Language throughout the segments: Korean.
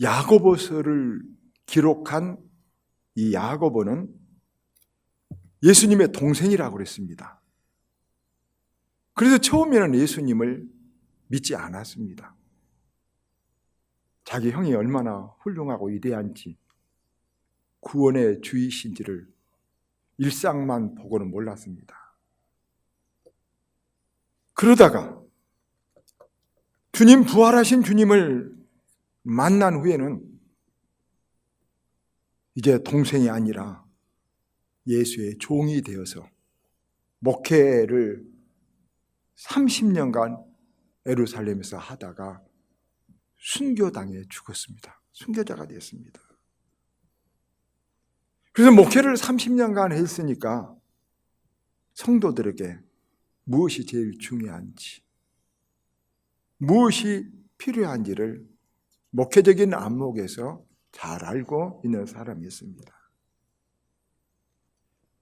야고보서를 기록한 이 야고보는 예수님의 동생이라고 그랬습니다. 그래서 처음에는 예수님을 믿지 않았습니다. 자기 형이 얼마나 훌륭하고 위대한지, 구원의 주이신지를 일상만 보고는 몰랐습니다. 그러다가 주님, 부활하신 주님을 만난 후에는 이제 동생이 아니라 예수의 종이 되어서 목회를 30년간 예루살렘에서 하다가 순교당해 죽었습니다. 순교자가 되었습니다. 그래서 목회를 30년간 했으니까 성도들에게 무엇이 제일 중요한지, 무엇이 필요한지를 목회적인 안목에서 잘 알고 있는 사람이었습니다.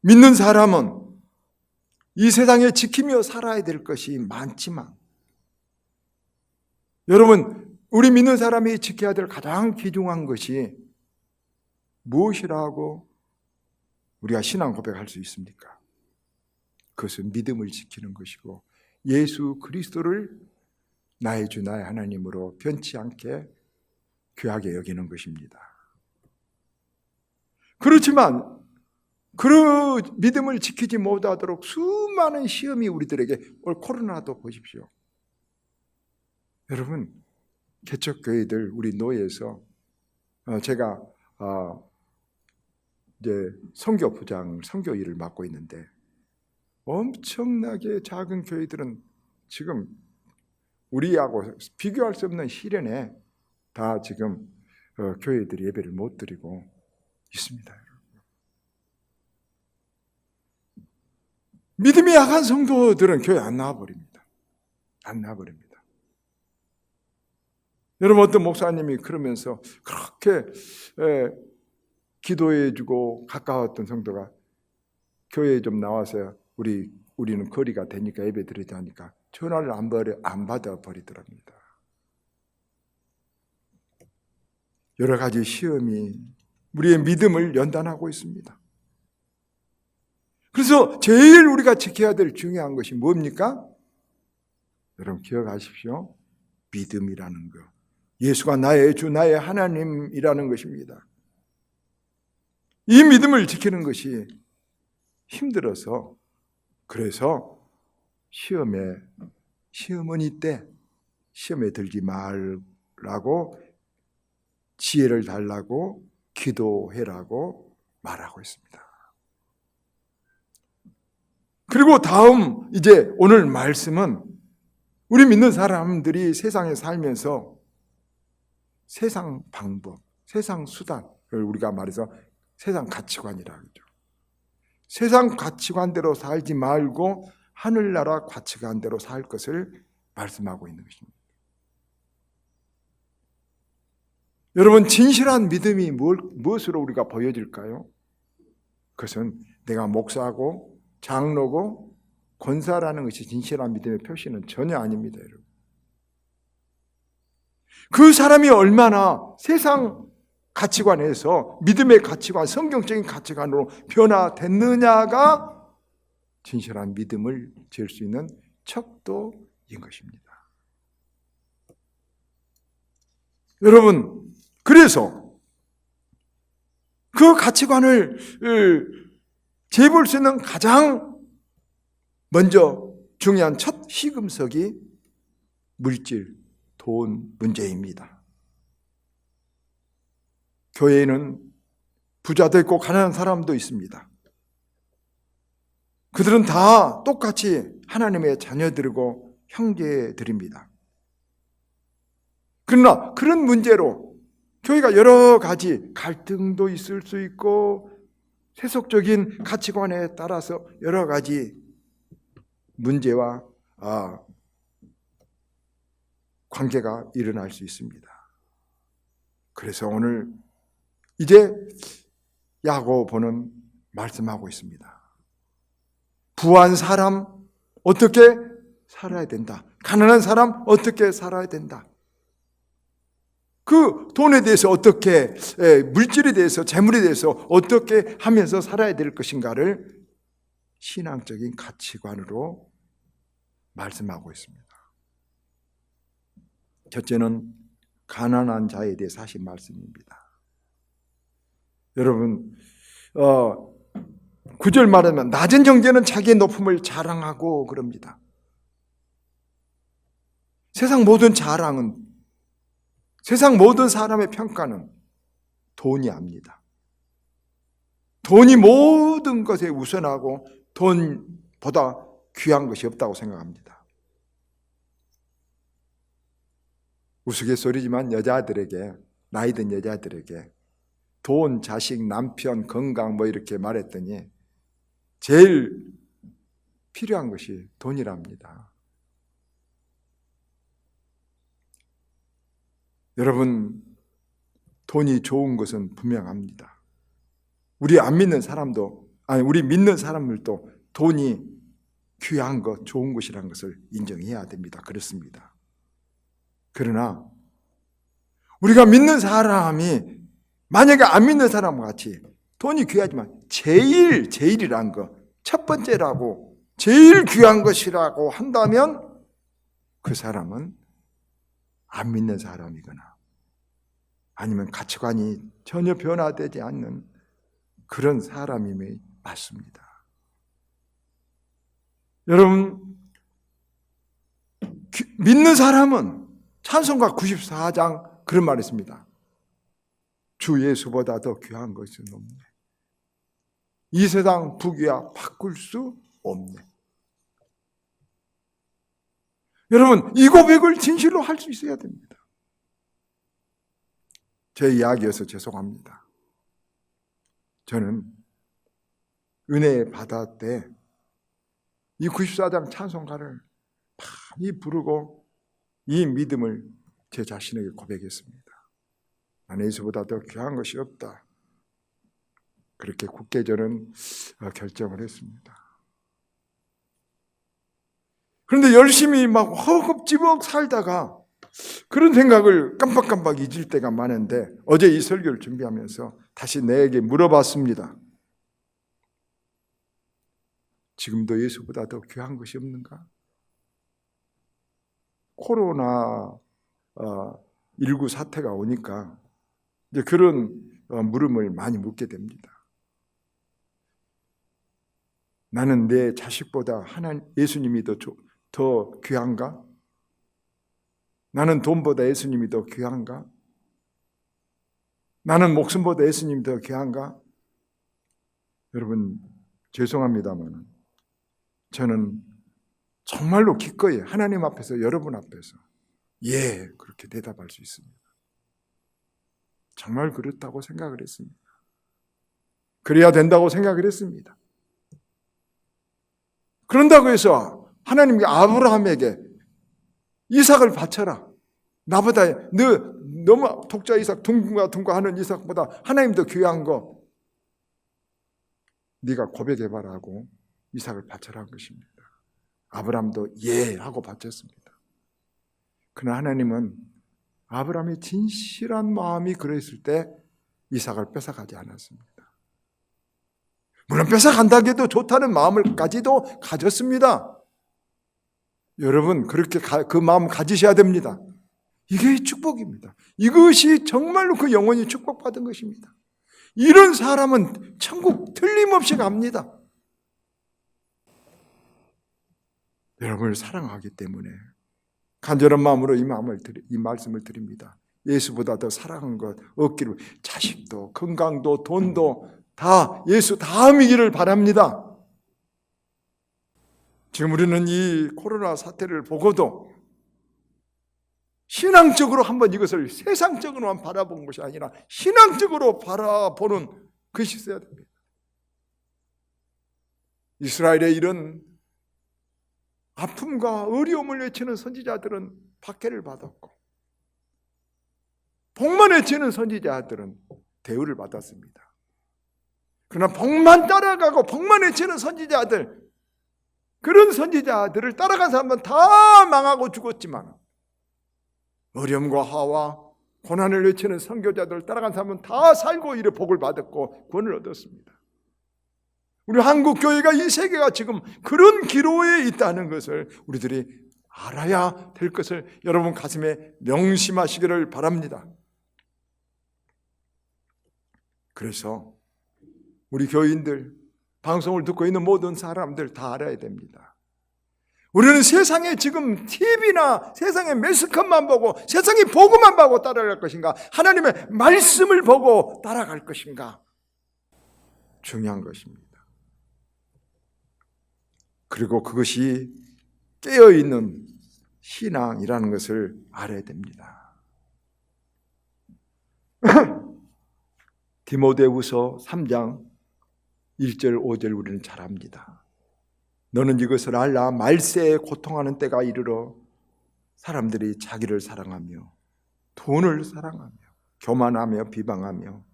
믿는 사람은 이 세상에 지키며 살아야 될 것이 많지만, 여러분, 우리 믿는 사람이 지켜야 될 가장 귀중한 것이 무엇이라고 우리가 신앙 고백할 수 있습니까? 그것은 믿음을 지키는 것이고 예수 그리스도를 나의 주 나의 하나님으로 변치 않게 귀하게 여기는 것입니다. 그렇지만 그 믿음을 지키지 못하도록 수많은 시험이 우리들에게, 올 코로나도 보십시오. 여러분, 개척교회들 우리 노예에서 제가 이제 선교부장 선교 일을 맡고 있는데, 엄청나게 작은 교회들은 지금 우리하고 비교할 수 없는 시련에 다 지금 교회들이 예배를 못 드리고 있습니다. 믿음이 약한 성도들은 교회 안 나와버립니다. 안 나와버립니다. 여러분, 어떤 목사님이 그러면서 그렇게 기도해주고 가까웠던 성도가 교회에 좀 나와서 우리는 거리가 되니까 예배 드리자 하니까 전화를 안 받아버리더랍니다. 여러 가지 시험이 우리의 믿음을 연단하고 있습니다. 그래서 제일 우리가 지켜야 될 중요한 것이 뭡니까? 여러분 기억하십시오. 믿음이라는 것. 예수가 나의 주, 나의 하나님이라는 것입니다. 이 믿음을 지키는 것이 힘들어서, 그래서 시어머니 때 시험에 들지 말라고 지혜를 달라고 기도해라고 말하고 있습니다. 그리고 다음 이제 오늘 말씀은 우리 믿는 사람들이 세상에 살면서 세상 방법, 세상 수단을 우리가 말해서 세상 가치관이라고 하죠. 세상 가치관대로 살지 말고 하늘나라 가치관대로 살 것을 말씀하고 있는 것입니다. 여러분, 진실한 믿음이 무엇으로 우리가 보여질까요? 그것은 내가 목사고 장로고 권사라는 것이 진실한 믿음의 표시는 전혀 아닙니다, 여러분. 그 사람이 얼마나 세상 가치관에서 믿음의 가치관, 성경적인 가치관으로 변화됐느냐가 진실한 믿음을 잴 수 있는 척도인 것입니다. 여러분, 그래서 그 가치관을 재볼 수 있는 가장 먼저 중요한 첫 시금석이 물질, 돈 문제입니다. 교회에는 부자도 있고 가난한 사람도 있습니다. 그들은 다 똑같이 하나님의 자녀들이고 형제들입니다. 그러나 그런 문제로 교회가 여러 가지 갈등도 있을 수 있고 세속적인 가치관에 따라서 여러 가지 문제와 관계가 일어날 수 있습니다. 그래서 오늘 이제 야고보는 말씀하고 있습니다. 부한 사람 어떻게 살아야 된다. 가난한 사람 어떻게 살아야 된다. 그 돈에 대해서 어떻게, 물질에 대해서, 재물에 대해서 어떻게 하면서 살아야 될 것인가를 신앙적인 가치관으로 말씀하고 있습니다. 첫째는 가난한 자에 대해서 하신 말씀입니다. 여러분, 9절 말하면 낮은 형제는 자기의 높음을 자랑하고 그럽니다. 세상 모든 자랑은, 세상 모든 사람의 평가는 돈이 압니다. 돈이 모든 것에 우선하고 돈보다 귀한 것이 없다고 생각합니다. 우스갯소리지만 여자들에게, 나이 든 여자들에게 돈, 자식, 남편, 건강 뭐 이렇게 말했더니 제일 필요한 것이 돈이랍니다. 여러분, 돈이 좋은 것은 분명합니다. 우리 안 믿는 사람도, 우리 믿는 사람들도 돈이 귀한 것, 좋은 것이라는 것을 인정해야 됩니다. 그렇습니다. 그러나 우리가 믿는 사람이 만약에 안 믿는 사람과 같이 돈이 귀하지만 제일이란 거, 첫 번째라고, 제일 귀한 것이라고 한다면 그 사람은 안 믿는 사람이거나 아니면 가치관이 전혀 변화되지 않는 그런 사람임이 맞습니다. 여러분, 믿는 사람은 찬송가 94장 그런 말이 있습니다. 주 예수보다 더 귀한 것은 없네. 이 세상 부귀야 바꿀 수 없네. 여러분, 이 고백을 진실로 할 수 있어야 됩니다. 제 이야기여서 죄송합니다. 저는 은혜 받을 때 이 94장 찬송가를 많이 부르고 이 믿음을 제 자신에게 고백했습니다. 나는 예수보다 더 귀한 것이 없다. 그렇게 굳게 저는 결정을 했습니다. 그런데 열심히 막 허겁지겁 살다가 그런 생각을 깜빡깜빡 잊을 때가 많은데 어제 이 설교를 준비하면서 다시 내게 물어봤습니다. 지금도 예수보다 더 귀한 것이 없는가? 코로나 19 사태가 오니까 이제 그런 물음을 많이 묻게 됩니다. 나는 내 자식보다 예수님이 더 귀한가? 나는 돈보다 예수님이 더 귀한가? 나는 목숨보다 예수님이 더 귀한가? 여러분, 죄송합니다만 저는 정말로 기꺼이 하나님 앞에서, 여러분 앞에서 예, 그렇게 대답할 수 있습니다. 정말 그렇다고 생각을 했습니다. 그래야 된다고 생각을 했습니다. 그런다고 해서 하나님이 아브라함에게 이삭을 바쳐라. 나보다 너무 독자 이삭, 둥가 하는 이삭보다 하나님 더 귀한 거 네가 고백해봐라 하고 이삭을 바쳐라 한 것입니다. 아브라함도 예 하고 바쳤습니다. 그러나 하나님은 아브라함의 진실한 마음이 그랬을 때 이삭을 뺏어가지 않았습니다. 물론 뺏어간다고 해도 좋다는 마음을까지도 가졌습니다. 여러분, 그렇게 그 마음 가지셔야 됩니다. 이게 축복입니다. 이것이 정말로 그 영혼이 축복받은 것입니다. 이런 사람은 천국 틀림없이 갑니다. 여러분을 사랑하기 때문에 간절한 마음으로 이 말씀을 드립니다. 예수보다 더 사랑한 것 없기를, 자식도 건강도 돈도 다 예수 다음이기를 바랍니다. 지금 우리는 이 코로나 사태를 보고도 신앙적으로 한번 이것을 세상적으로만 바라본 것이 아니라 신앙적으로 바라보는 것이 있어야 됩니다. 이스라엘의 이런 아픔과 어려움을 외치는 선지자들은 박해를 받았고, 복만 외치는 선지자들은 대우를 받았습니다. 그러나 복만 따라가고 복만 외치는 선지자들, 그런 선지자들을 따라간 사람은 다 망하고 죽었지만 어려움과 화와 고난을 외치는 선교자들 따라간 사람은 다 살고 이래 복을 받았고 구원을 얻었습니다. 우리 한국 교회가 이 세계가 지금 그런 기로에 있다는 것을 우리들이 알아야 될 것을 여러분 가슴에 명심하시기를 바랍니다. 그래서 우리 교인들, 방송을 듣고 있는 모든 사람들 다 알아야 됩니다. 우리는 세상에 지금 TV나 세상의 매스컴만 보고 세상의 보고만 보고 따라갈 것인가, 하나님의 말씀을 보고 따라갈 것인가, 중요한 것입니다. 그리고 그것이 깨어있는 신앙이라는 것을 알아야 됩니다. 디모데후서 3장 1절 5절 우리는 잘 압니다. 너는 이것을 알라. 말세에 고통하는 때가 이르러 사람들이 자기를 사랑하며 돈을 사랑하며 교만하며 비방하며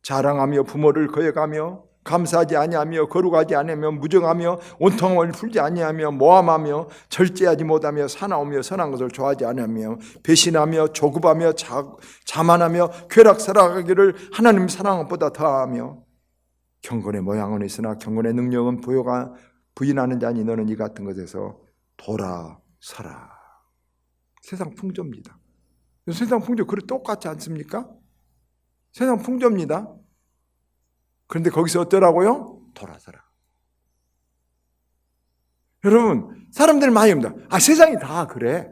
자랑하며 부모를 거역하며 감사하지 아니하며 거룩하지 아니하며 무정하며 온통을 풀지 아니하며 모함하며 절제하지 못하며 사나우며 선한 것을 좋아하지 아니하며 배신하며 조급하며 자만하며 쾌락사락하기를 하나님 사랑한 것보다 더하며 경건의 모양은 있으나 경건의 능력은 부인하는 자니 너는 이 같은 것에서 돌아서라. 세상 풍조입니다. 세상 풍조 그리 똑같지 않습니까? 세상 풍조입니다. 그런데 거기서 어쩌라고요? 돌아서라. 여러분, 사람들 많이 합니다. 세상이 다 그래.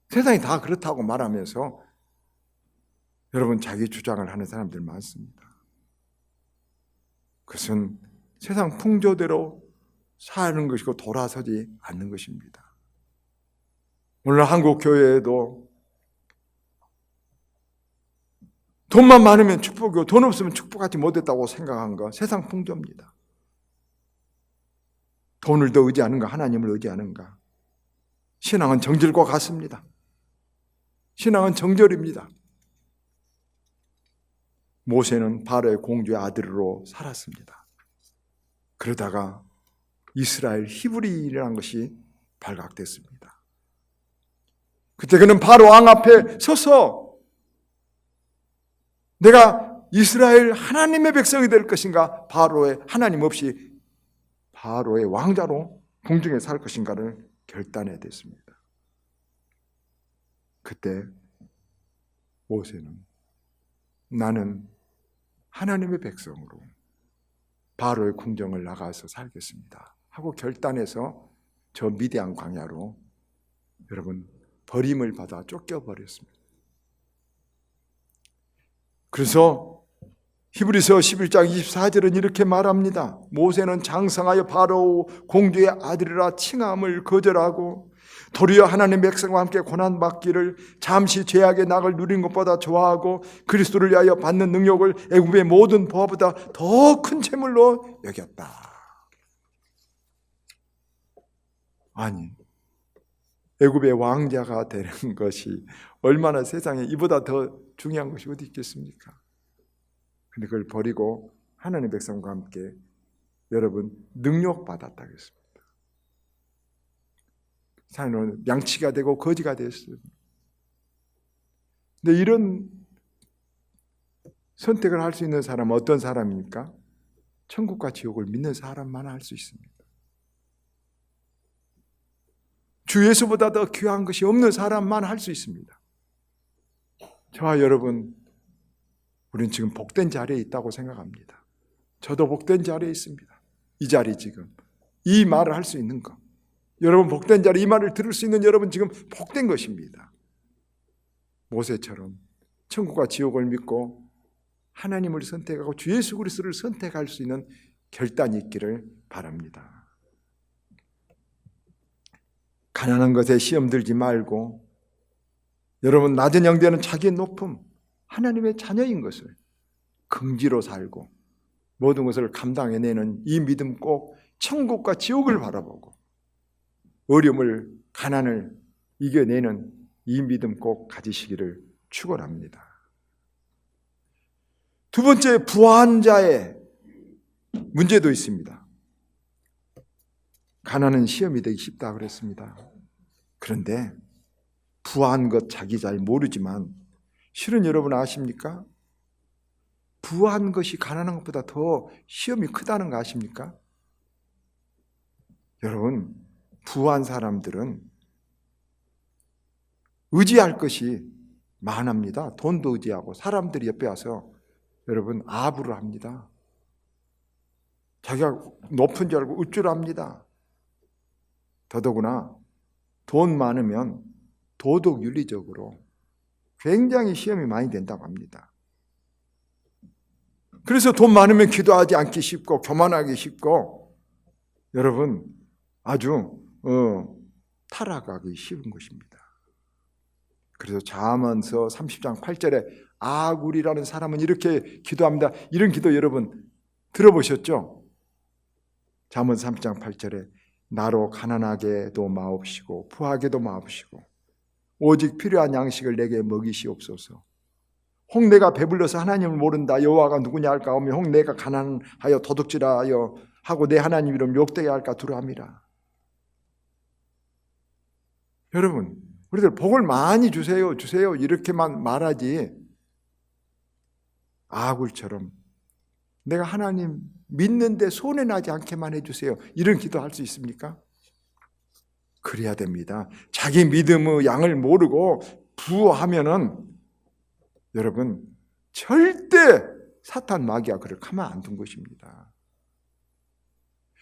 세상이 다 그렇다고 말하면서 여러분 자기 주장을 하는 사람들 많습니다. 그것은 세상 풍조대로 사는 것이고 돌아서지 않는 것입니다. 오늘 한국 교회에도 돈만 많으면 축복이고 돈 없으면 축복하지 못했다고 생각한 거 세상 풍조입니다. 돈을 더 의지하는가 하나님을 의지하는가. 신앙은 정절과 같습니다. 신앙은 정절입니다. 모세는 바로의 공주의 아들로 살았습니다. 그러다가 이스라엘 히브리인이라는 것이 발각됐습니다. 그때 그는 바로 왕 앞에 서서 내가 이스라엘 하나님의 백성이 될 것인가, 바로의 하나님 없이 바로의 왕자로 궁중에 살 것인가를 결단해야 됐습니다. 그때 모세는 나는 하나님의 백성으로 바로의 궁정을 나가서 살겠습니다 하고 결단해서 저 미디안 광야로 여러분 버림을 받아 쫓겨버렸습니다. 그래서 히브리서 11장 24절은 이렇게 말합니다. 모세는 장성하여 바로 공주의 아들이라 칭함을 거절하고 도리어 하나님의 백성과 함께 고난받기를 잠시 죄악의 낙을 누린 것보다 좋아하고 그리스도를 위하여 받는 능력을 애굽의 모든 보화보다 더 큰 재물로 여겼다. 아니, 애굽의 왕자가 되는 것이 얼마나 세상에 이보다 더 중요한 것이 어디 있겠습니까? 근데 그걸 버리고 하나님의 백성과 함께 여러분 능력받았다 했습니다. 사람은 양치가 되고 거지가 됐어요. 근데 이런 선택을 할 수 있는 사람은 어떤 사람입니까? 천국과 지옥을 믿는 사람만 할 수 있습니다. 주 예수보다 더 귀한 것이 없는 사람만 할 수 있습니다. 저와 여러분, 우리는 지금 복된 자리에 있다고 생각합니다. 저도 복된 자리에 있습니다. 이 자리 지금 이 말을 할 수 있는 것, 여러분 복된 자리, 이 말을 들을 수 있는 여러분 지금 복된 것입니다. 모세처럼 천국과 지옥을 믿고 하나님을 선택하고 주 예수 그리스도를 선택할 수 있는 결단이 있기를 바랍니다. 가난한 것에 시험 들지 말고 여러분 낮은 영되는 자기의 높음, 하나님의 자녀인 것을 긍지로 살고 모든 것을 감당해내는 이 믿음, 꼭 천국과 지옥을 바라보고 어려움을, 가난을 이겨내는 이 믿음 꼭 가지시기를 축원합니다. 두 번째, 부한 자의 문제도 있습니다. 가난은 시험이 되기 쉽다 그랬습니다. 그런데 부한 것 자기 잘 모르지만 실은 여러분 아십니까? 부한 것이 가난한 것보다 더 시험이 크다는 거 아십니까? 여러분, 부한 사람들은 의지할 것이 많합니다. 돈도 의지하고 사람들이 옆에 와서 여러분 아부를 합니다. 자기가 높은 줄 알고 우쭐합니다. 더더구나 돈 많으면 도덕 윤리적으로 굉장히 시험이 많이 된다고 합니다. 그래서 돈 많으면 기도하지 않기 쉽고 교만하기 쉽고 여러분 아주 타락하기 쉬운 것입니다. 그래서 잠언서 30장 8절에 아굴이라는 사람은 이렇게 기도합니다. 이런 기도 여러분 들어보셨죠? 잠언 30장 8절에 나로 가난하게도 마옵시고 부하게도 마옵시고 오직 필요한 양식을 내게 먹이시옵소서. 혹 내가 배불러서 하나님을 모른다 여호와가 누구냐 할까 하며 혹 내가 가난하여 도둑질하여 하고 내 하나님 이름 욕되게 할까 두려움이라. 여러분 우리들 복을 많이 주세요 이렇게만 말하지 아굴처럼 내가 하나님 믿는데 손해나지 않게만 해주세요 이런 기도할 수 있습니까? 그래야 됩니다. 자기 믿음의 양을 모르고 부하면은 여러분 절대 사탄 마귀가 그를 가만 안 둔 것입니다.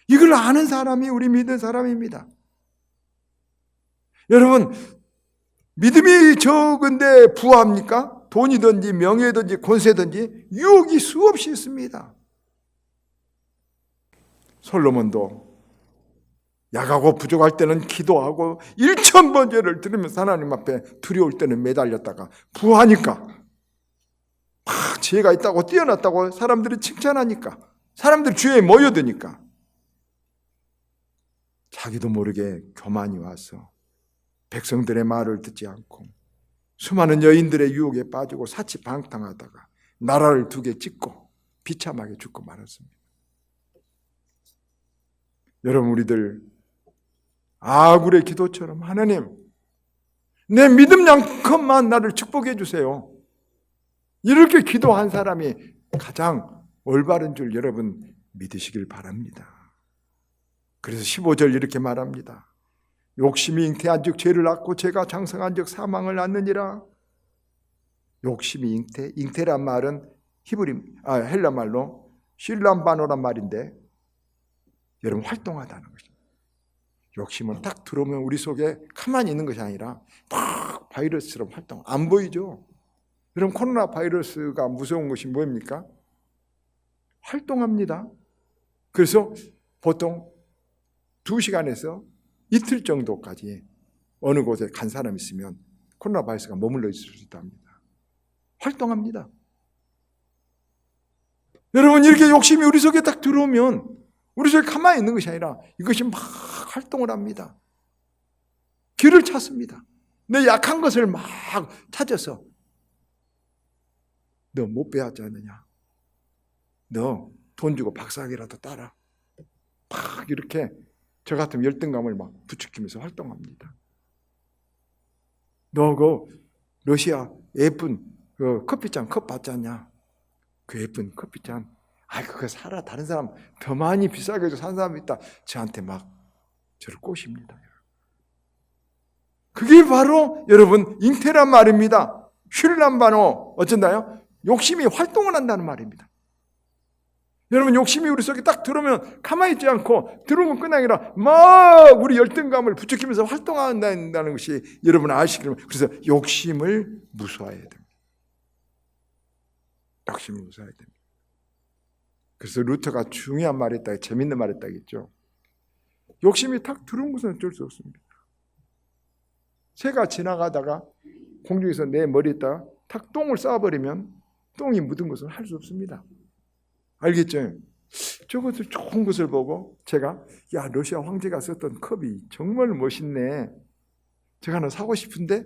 이걸 아는 사람이 우리 믿는 사람입니다. 여러분 믿음이 적은데 부합니까? 돈이든지 명예든지 권세든지 유혹이 수없이 있습니다. 솔로몬도 약하고 부족할 때는 기도하고 1000번제를 드리면서 하나님 앞에 두려울 때는 매달렸다가 부하니까 막 지혜가 있다고 뛰어났다고 사람들이 칭찬하니까 사람들이 주위에 모여드니까 자기도 모르게 교만이 와서 백성들의 말을 듣지 않고 수많은 여인들의 유혹에 빠지고 사치방탕하다가 나라를 2개 찍고 비참하게 죽고 말았습니다. 여러분 우리들 아굴의 기도처럼 하나님 내 믿음만큼만 나를 축복해 주세요. 이렇게 기도한 사람이 가장 올바른 줄 여러분 믿으시길 바랍니다. 그래서 15절 이렇게 말합니다. 욕심이 잉태한 즉 죄를 낳고 죄가 장성한 즉 사망을 낳느니라. 욕심이 잉태란 말은 헬라 말로 실람바노란 말인데 여러분 활동하다는 것입니다. 욕심은 딱 들어오면 우리 속에 가만히 있는 것이 아니라 막 바이러스처럼 활동. 안 보이죠? 여러분 코로나 바이러스가 무서운 것이 뭐입니까? 활동합니다. 그래서 보통 2시간에서 이틀 정도까지 어느 곳에 간 사람이 있으면 코로나 바이러스가 머물러 있을 수 있답니다. 활동합니다. 여러분 이렇게 욕심이 우리 속에 딱 들어오면 우리 속에 가만히 있는 것이 아니라 이것이 막 활동을 합니다. 길을 찾습니다. 내 약한 것을 막 찾아서 너 못 배웠지 않느냐? 너 돈 주고 박사학위라도 따라. 막 이렇게 저 같은 열등감을 막 부추기면서 활동합니다. 너 그 러시아 예쁜 그 커피잔 컵 봤지 않냐? 그 예쁜 커피잔. 그거 사라. 다른 사람 더 많이 비싸게 산 사람이 있다. 저한테 막 저를 꼬십니다. 그게 바로 여러분 잉태란 말입니다. 슐람바노 어쩐다요? 욕심이 활동을 한다는 말입니다. 여러분 욕심이 우리 속에 딱 들어오면 가만히 있지 않고 들어오면 끝나는 게 아니라 막 우리 열등감을 부추기면서 활동한다는 것이 여러분 아시기를. 그래서 욕심을 무서워해야 됩니다. 욕심을 무서워해야 됩니다. 그래서 루터가 중요한 말을 했다, 재밌는 말을 했다 했죠. 욕심이 탁 들어온 것은 어쩔 수 없습니다. 새가 지나가다가 공중에서 내 머리에다가 탁 똥을 쌓아버리면 똥이 묻은 것은 할 수 없습니다. 알겠죠? 저것을 좋은 것을 보고 제가 러시아 황제가 썼던 컵이 정말 멋있네. 제가 하나 사고 싶은데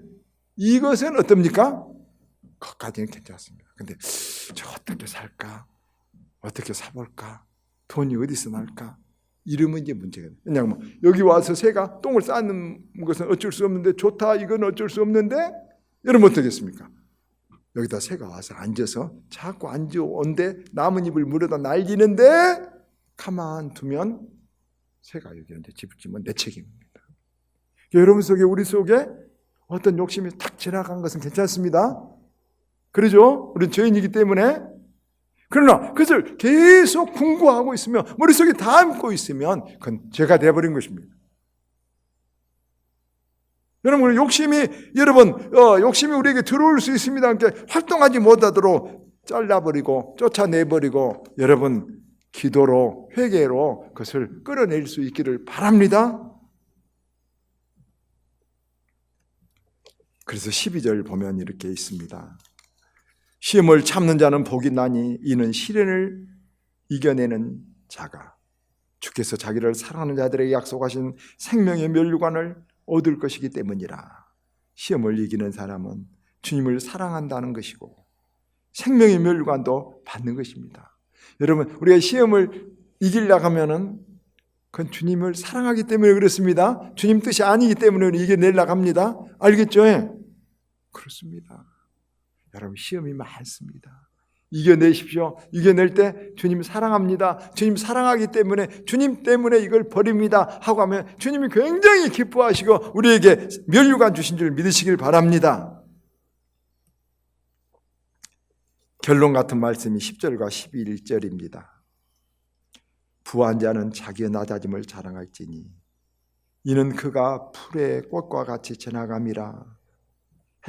이것은 어떻습니까? 그것까지는 괜찮습니다. 근데 저 어떤 게 살까? 어떻게 사볼까? 돈이 어디서 날까? 이러면 이제 문제가 돼요. 그냥 여기 와서 새가 똥을 싸는 것은 어쩔 수 없는데 좋다, 이건 어쩔 수 없는데, 여러분 어떻겠습니까? 여기다 새가 와서 앉아서 자꾸 앉아온데 나뭇잎을 물어다 날리는데 가만 두면 새가 여기 앉아 집으면 내 책임입니다. 여러분 속에, 우리 속에 어떤 욕심이 탁 지나간 것은 괜찮습니다. 그러죠? 우리는 죄인이기 때문에. 그러나 그것을 계속 궁구하고 있으면, 머릿속에 담고 있으면 그건 죄가 되어버린 것입니다. 여러분, 욕심이 우리에게 들어올 수 있습니다. 그러니까 활동하지 못하도록 잘라버리고 쫓아내버리고, 여러분 기도로, 회개로 그것을 끌어낼 수 있기를 바랍니다. 그래서 12절 보면 이렇게 있습니다. 시험을 참는 자는 복이 나니 이는 시련을 이겨내는 자가 주께서 자기를 사랑하는 자들에게 약속하신 생명의 면류관을 얻을 것이기 때문이라. 시험을 이기는 사람은 주님을 사랑한다는 것이고 생명의 면류관도 받는 것입니다. 여러분, 우리가 시험을 이기려고 하면은 그건 주님을 사랑하기 때문에 그렇습니다. 주님 뜻이 아니기 때문에 이겨내려고 합니다. 알겠죠? 그렇습니다. 여러분, 시험이 많습니다. 이겨내십시오. 이겨낼 때 주님 사랑합니다. 주님 사랑하기 때문에, 주님 때문에 이걸 버립니다 하고 하면 주님이 굉장히 기뻐하시고 우리에게 면류관 주신 줄 믿으시길 바랍니다. 결론 같은 말씀이 10절과 11절입니다. 부한 자는 자기의 낮아짐을 자랑할지니 이는 그가 풀의 꽃과 같이 지나감이라.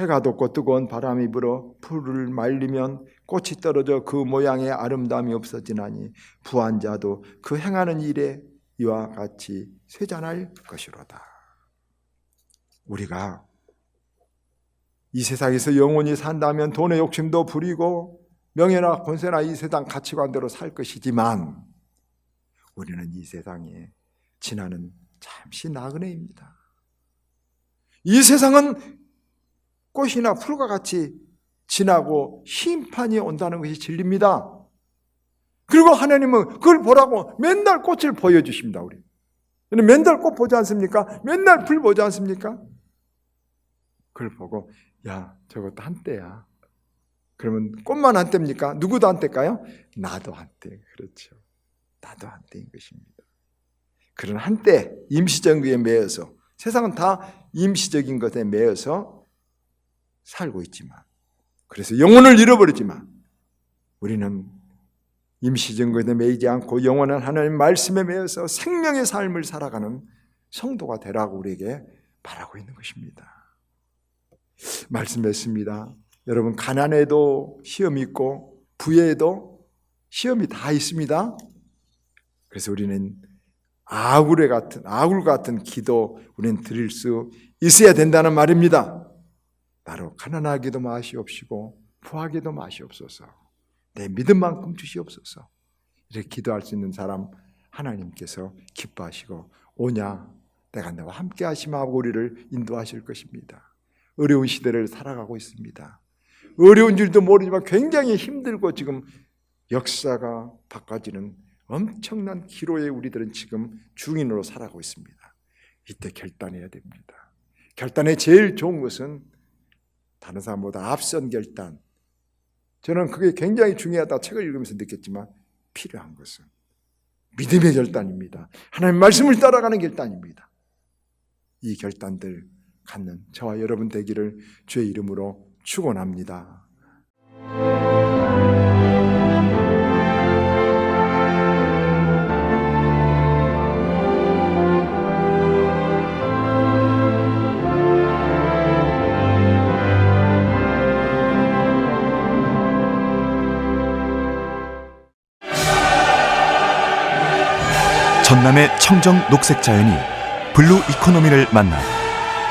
해가 돋고 뜨거운 바람이 불어 풀을 말리면 꽃이 떨어져 그 모양의 아름다움이 없어지나니 부한 자도 그 행하는 일에 이와 같이 쇠잔할 것이로다. 우리가 이 세상에서 영원히 산다면 돈의 욕심도 부리고 명예나 권세나 이 세상 가치관대로 살 것이지만 우리는 이 세상에 지나는 잠시 나그네입니다. 이 세상은 꽃이나 풀과 같이 지나고 심판이 온다는 것이 진리입니다. 그리고 하나님은 그걸 보라고 맨날 꽃을 보여주십니다. 우리 맨날 꽃 보지 않습니까? 맨날 풀 보지 않습니까? 그걸 보고 야, 저것도 한때야. 그러면 꽃만 한때입니까? 누구도 한때일까요? 나도 한때. 그렇죠. 나도 한때인 것입니다. 그런 한때, 임시적인 것에 매여서, 세상은 다 임시적인 것에 매여서 살고 있지만, 그래서 영혼을 잃어버리지만 우리는 임시적인 것에 매이지 않고 영원한 하나님 말씀에 매여서 생명의 삶을 살아가는 성도가 되라고 우리에게 바라고 있는 것입니다. 말씀했습니다. 여러분, 가난에도 시험이 있고 부에도 시험이 다 있습니다. 그래서 우리는 아굴 같은 기도 우리는 드릴 수 있어야 된다는 말입니다. 나로 가난하기도 마시옵시고 부하기도 마시옵소서. 내 믿음만큼 주시옵소서. 이렇게 기도할 수 있는 사람 하나님께서 기뻐하시고 오냐 내가 너와 함께 하심하고 우리를 인도하실 것입니다. 어려운 시대를 살아가고 있습니다. 어려운 줄도 모르지만 굉장히 힘들고 지금 역사가 바꿔지는 엄청난 기로에 우리들은 지금 중인으로 살아가고 있습니다. 이때 결단해야 됩니다. 결단에 제일 좋은 것은 다른 사람보다 앞선 결단. 저는 그게 굉장히 중요하다 책을 읽으면서 느꼈지만 필요한 것은 믿음의 결단입니다. 하나님의 말씀을 따라가는 결단입니다. 이 결단들 갖는 저와 여러분 되기를 주의 이름으로 축원합니다. 전남의 청정 녹색 자연이 블루 이코노미를 만나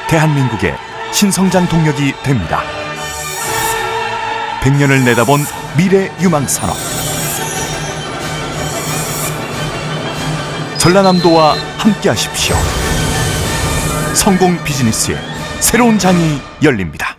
대한민국의 신성장 동력이 됩니다. 100년을 내다본 미래 유망 산업. 전라남도와 함께하십시오. 성공 비즈니스의 새로운 장이 열립니다.